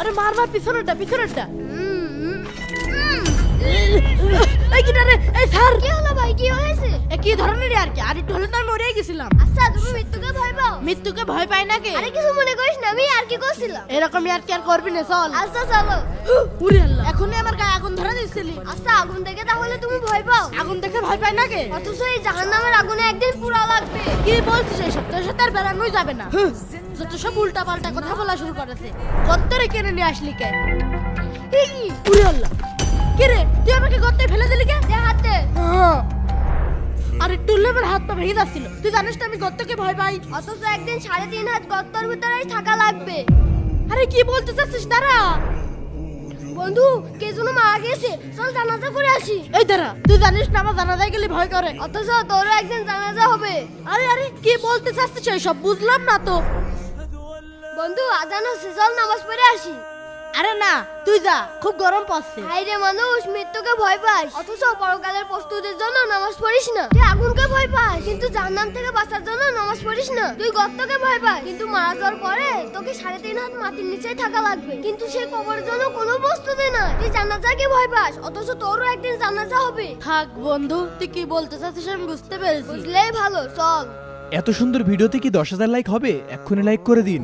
আরে মার মার পিছনেরটা পিছনেরটা। এই কি রে? এই স্যার কি হলো ভাই, কি হয়েছে? এ কি ধরনের আর কি? আর একটু হলে তো আমি মরেই গেছিলাম। আচ্ছা তুমি মৃত্যুকে ভয় পাও? মৃত্যুকে ভয় পাই নাকি? আরে কিছু মনে করিস না, আমি আর কি করছিলাম। এরকম আর কি আর করবি না, চল। আচ্ছা চলো। উরে আল্লাহ, এখনই আমার গায়ে আগুন ধরে দিছিলি। আচ্ছা আগুন দেখে তাহলে তুমি ভয় পাও? আগুন দেখে ভয় পাই নাকি? অথচ এই জাহান্নামের আগুনে একদিন পুরা লাগবে। কি বলছিস এইসব? তোর সাথে আর বেড়ানোই যাবে না। যত সব উল্টা পাল্টা কথা বলা শুরু করেছে। কত্তরে কেনে নিয়ে আসলি কে? এই উরে আল্লাহ, কি রে তুই আমাকে গর্তে ফেলে দিলি কে? দে হাতে। আর একটু হলে আমার হাত পা ভেঙে যাচ্ছিল। তুই জানিস না আমি গর্তকে ভয় পাই। অথচ একদিন 3.5 হাত গর্তের ভিতরেই থাকা লাগবে। আরে কি বলতে চাচ্ছিস? দাঁড়া বন্ধু, কে যেন মারা গেছে, চল জানাজা করে আসি। এই দাঁড়া, তুই জানিস না আমার জানাজায় গেলে ভয় করে। অথচ তোরও একদিন জানাজা হবে। আরে আরে কি বলতে চাচ্ছিস এইসব? বুঝলাম না তো। বন্ধু আজান হচ্ছে, চল নামাজ পড়ে আসি। আরে না, তুই যা, খুব গরম পড়ছে। হাইরে মানুষ, মৃত্যুকে ভয় পাস অথচ পরকালের প্রস্তুতির জন্য নামাজ পড়িস না। তুই আগুনকে ভয় পাস কিন্তু জাহান্নাম থেকে বাঁচার জন্য নামাজ পড়িস না। তুই গর্তকে ভয় পাস কিন্তু মারা যাওয়ার পরে তোকে 3.5 হাত মাটির নিচেই থাকা লাগবে, কিন্তু সেই কবরের জন্য কোনো প্রস্তুতি না। তুই জানাজাকে ভয় পাস অথচ তোরও একদিন জানাজা হবে। থাক বন্ধু, তুই কি বলতে চাচ্ছিস আমি বুঝতে পেরেছি। বুঝলেই ভালো, চল। এত সুন্দর ভিডিওতে কি 10,000 লাইক হবে? এক্ষুনি লাইক করে দিন।